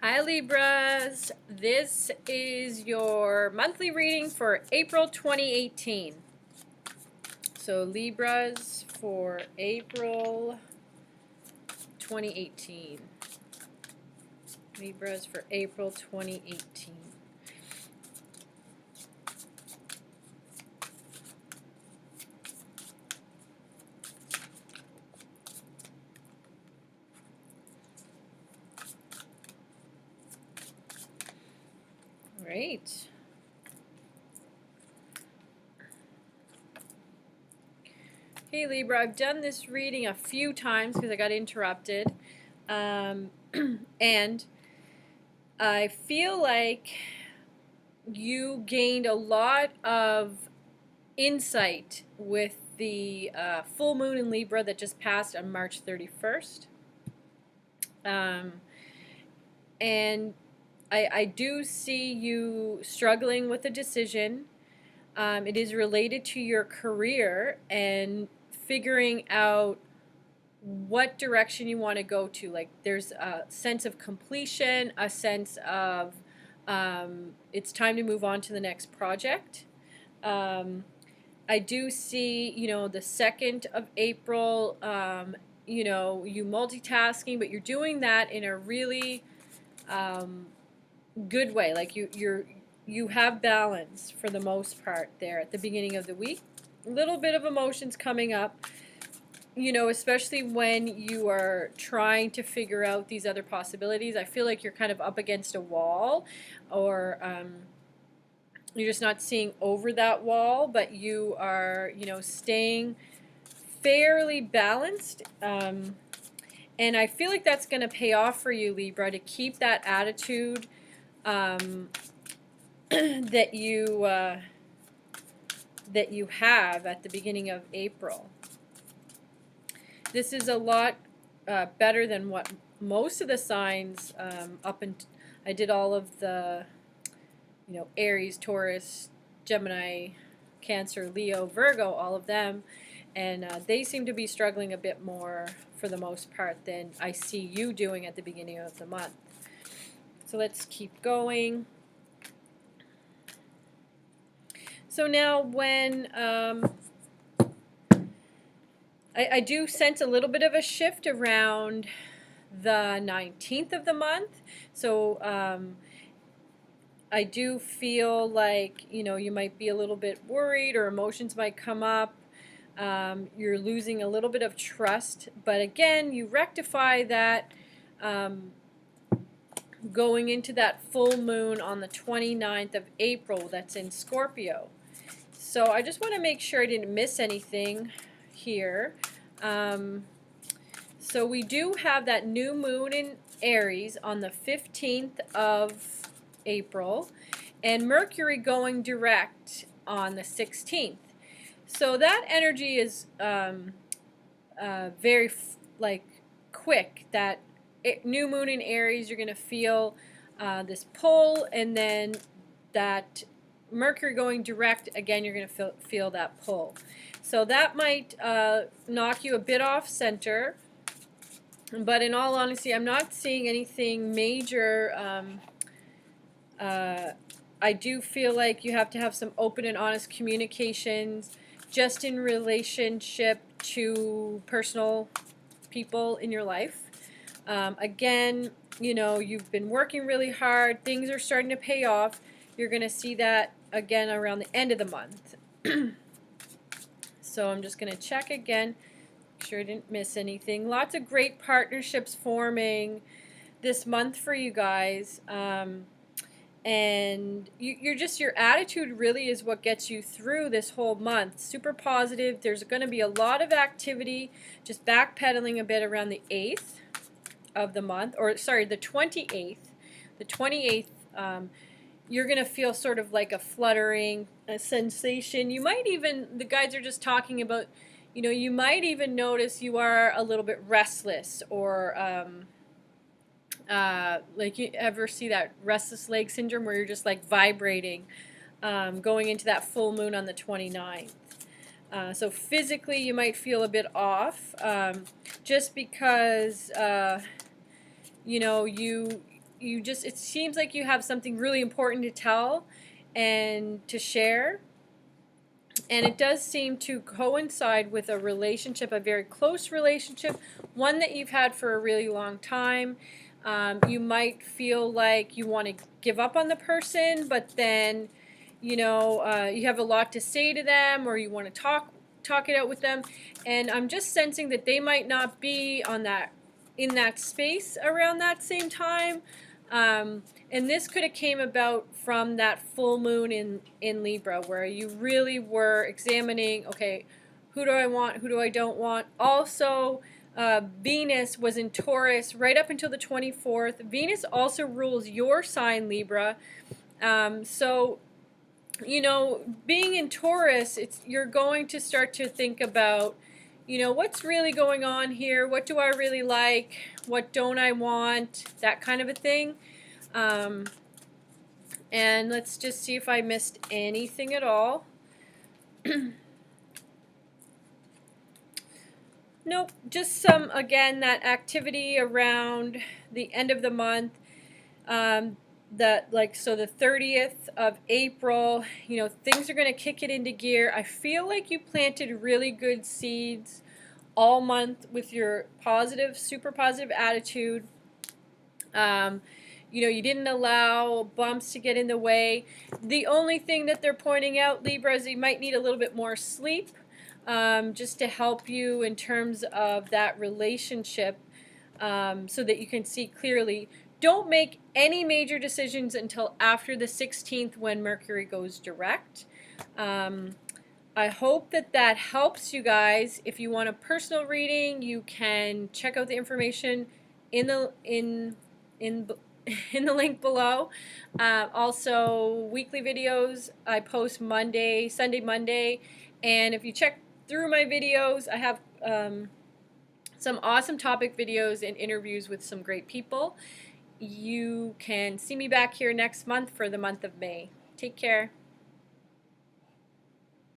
Hi Libras, this is your monthly reading for April 2018. So Libras for April 2018. Libras for April 2018. Great. Okay, Libra, I've done this reading a few times because I got interrupted. And I feel like you gained a lot of insight with the full moon in Libra that just passed on March 31st. And I do see you struggling with a decision. It is related to your career and figuring out what direction you want to go to. Like there's a sense of completion, a sense of it's time to move on to the next project. I do see, the 2nd of April, you multitasking, but you're doing that in a really good way. Like you have balance for the most part there at the beginning of the week. A little bit of emotions coming up, especially when you are trying to figure out these other possibilities. I feel like you're kind of up against a wall, or you're just not seeing over that wall, but you are, staying fairly balanced. And I feel like that's going to pay off for you, Libra, to keep that attitude that you have at the beginning of April. This is a lot better than what most of the signs I did all of the Aries, Taurus, Gemini, Cancer, Leo, Virgo, all of them, and they seem to be struggling a bit more for the most part than I see you doing at the beginning of the month. So let's keep going. So now when I do sense a little bit of a shift around the 19th of the month. So I do feel like, you might be a little bit worried, or emotions might come up. You're losing a little bit of trust. But again, you rectify that going into that full moon on the 29th of April that's in Scorpio. So I just want to make sure I didn't miss anything here. So we do have that new moon in Aries on the 15th of April, and Mercury going direct on the 16th. So that energy is very quick. That new moon in Aries, you're going to feel this pull, and then that Mercury going direct, again, you're going to feel that pull. So that might knock you a bit off center. But in all honesty, I'm not seeing anything major. I do feel like you have to have some open and honest communications just in relationship to personal people in your life. Again, you've been working really hard. Things are starting to pay off. You're going to see that again around the end of the month. So I'm just going to check again. Make sure I didn't miss anything. Lots of great partnerships forming this month for you guys. And your attitude really is what gets you through this whole month. Super positive. There's going to be a lot of activity, just backpedaling a bit around the 8th of the month, or sorry, the 28th. The 28th, you're going to feel sort of like a fluttering, a sensation. You might even, the guides are just talking about, you might even notice you are a little bit restless, or like you ever see that restless leg syndrome where you're just like vibrating going into that full moon on the 29th. So physically you might feel a bit off just because you it seems like you have something really important to tell and to share. And it does seem to coincide with a relationship, a very close relationship, one that you've had for a really long time. You might feel like you want to give up on the person, but then, you have a lot to say to them, or you want to talk it out with them. And I'm just sensing that they might not be in that space around that same time. And this could have came about from that full moon in Libra, where you really were examining, okay, who do I want, who do I don't want. Also, Venus was in Taurus right up until the 24th. Venus also rules your sign, Libra. So, being in Taurus, you're going to start to think about, what's really going on here? What do I really like? What don't I want? That kind of a thing. And let's just see if I missed anything at all. Nope, just again, that activity around the end of the month. So the 30th of April, things are going to kick it into gear. I feel like you planted really good seeds all month with your super positive attitude. You didn't allow bumps to get in the way. The only thing that they're pointing out, Libra, is you might need a little bit more sleep, just to help you in terms of that relationship, so that you can see clearly. Don't make any major decisions until after the 16th, when Mercury goes direct. I hope that helps you guys. If you want a personal reading, you can check out the information in the link below. Also, weekly videos I post Sunday, Monday, and if you check through my videos, I have some awesome topic videos and interviews with some great people. You can see me back here next month for the month of May. Take care.